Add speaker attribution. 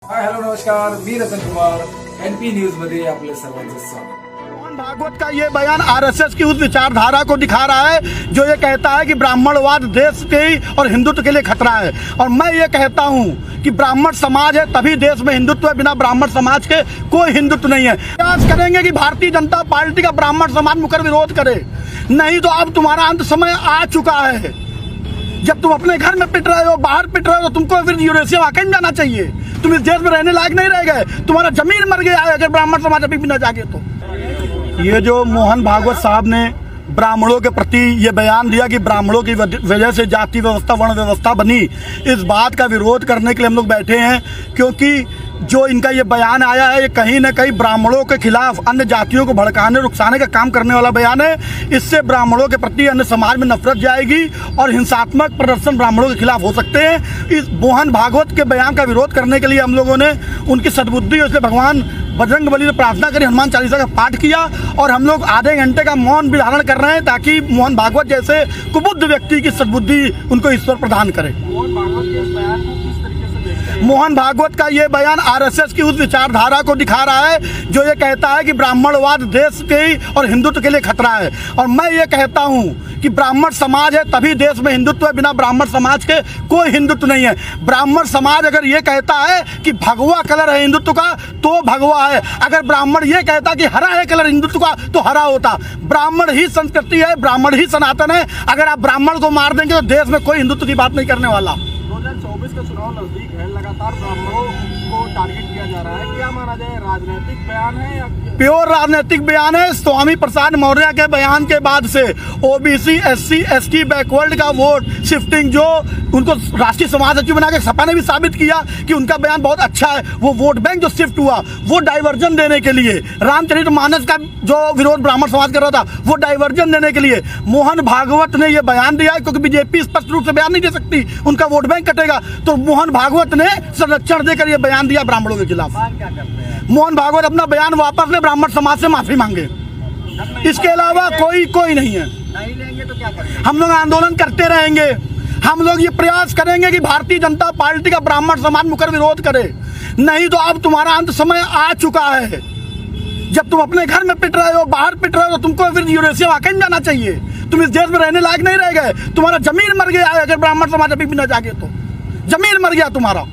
Speaker 1: Hello नमस्कार, मी Ratan Kumar, NP news मध्ये आपले सर्वांचे स्वागत।
Speaker 2: मोहन भागवत का ये बयान आरएसएस की उस विचारधारा को दिखा रहा है जो ये कहता है कि ब्राह्मणवाद देश के और हिंदुत्व के लिए खतरा है। और मैं ये कहता हूँ कि ब्राह्मण समाज है तभी देश में हिंदुत्व है, बिना ब्राह्मण समाज के कोई हिंदुत्व नहीं है। प्रयास करेंगे कि भारतीय जनता पार्टी का ब्राह्मण समाज मुकर विरोध करे, नहीं तो अब तुम्हारा अंत समय आ चुका है। जब तुम अपने घर में पिट रहे हो, बाहर पिट रहे हो, तो तुमको फिर यूरेशिया वाकई में जाना चाहिए। तुम इस देश में रहने लायक नहीं रह गए, तुम्हारा जमीन मर गया है अगर ब्राह्मण समाज अभी भी न जागे तो। ये जो मोहन भागवत साहब ने ब्राह्मणों के प्रति ये बयान दिया कि ब्राह्मणों की वजह से जाति व्यवस्था वर्ण व्यवस्था बनी, इस बात का विरोध करने के लिए हम लोग बैठे हैं। क्योंकि जो इनका ये बयान आया है ये कहीं ना कहीं ब्राह्मणों के खिलाफ अन्य जातियों को भड़काने और उकसाने का काम करने वाला बयान है। इससे ब्राह्मणों के प्रति अन्य समाज में नफरत जाएगी और हिंसात्मक प्रदर्शन ब्राह्मणों के खिलाफ हो सकते हैं। इस मोहन भागवत के बयान का विरोध करने के लिए हम लोगों ने उनकी सद्बुद्धि, इसलिए भगवान बजरंगबली ने प्रार्थना करी, हनुमान चालीसा का पाठ किया और हम लोग आधे घंटे का मौन भी धारण कर रहे हैं ताकि मोहन भागवत जैसे कुबुद्ध व्यक्ति की सद्बुद्धि उनको ईश्वर प्रदान करे। मोहन भागवत का ये बयान आरएसएस की उस विचारधारा को दिखा रहा है जो ये कहता है कि ब्राह्मणवाद देश के और हिंदुत्व के लिए खतरा है। और मैं ये कहता हूँ कि ब्राह्मण समाज है तभी देश में हिंदुत्व है, बिना ब्राह्मण समाज के कोई हिंदुत्व नहीं है। ब्राह्मण समाज अगर ये कहता है कि भगवा कलर है हिंदुत्व का तो भगवा है, अगर ब्राह्मण ये कहता कि हरा है कलर हिंदुत्व का तो हरा होता। ब्राह्मण ही संस्कृति है, ब्राह्मण ही सनातन है। अगर आप ब्राह्मण को मार देंगे तो देश में कोई हिंदुत्व की बात नहीं करने वाला।
Speaker 3: 2024 का चुनाव नजदीक है, लगातार ब्राह्मणों को टारगेट किया जा रहा है, क्या माना जाए, राजनीतिक बयान है या
Speaker 2: प्योर राजनीतिक बयान है। स्वामी प्रसाद मौर्य के बयान के बाद से ओबीसी एससी एसटी बैकवर्ड का वोट शिफ्टिंग जो उनको राष्ट्रीय समाज सचिव बना के सपा ने भी साबित किया कि उनका बयान बहुत अच्छा है। वो वोट बैंक जो शिफ्ट हुआ वो डाइवर्जन देने के लिए, रामचरितमानस का जो विरोध ब्राह्मण समाज कर रहा था वो डाइवर्जन देने के लिए मोहन भागवत ने ये बयान दिया। क्योंकि बीजेपी स्पष्ट रूप से बयान नहीं दे सकती, उनका वोट बैंक कटेगा, तो मोहन भागवत ने संरक्षण देकर ये बयान दिया ब्राह्मणों के खिलाफ। मोहन भागवत अपना बयान वापस ले, ब्राह्मण समाज से माफी मांगे, इसके अलावा कोई नहीं है।
Speaker 3: नहीं लेंगे तो क्या करेंगे?
Speaker 2: हम लोग आंदोलन करते रहेंगे। हम लोग ये प्रयास करेंगे कि भारतीय जनता पार्टी का ब्राह्मण समाज मुकर विरोध करे, नहीं तो अब तुम्हारा अंत समय आ चुका है। जब तुम अपने घर में पिट रहे हो, बाहर पिट रहे हो, तो तुमको फिर यूरेशिया वाकई में जाना चाहिए। तुम इस देश में रहने लायक नहीं रह गए, तुम्हारा जमीन मर गया है अगर ब्राह्मण समाज अभी भी न जागे तो। जमीन मर गया तुम्हारा।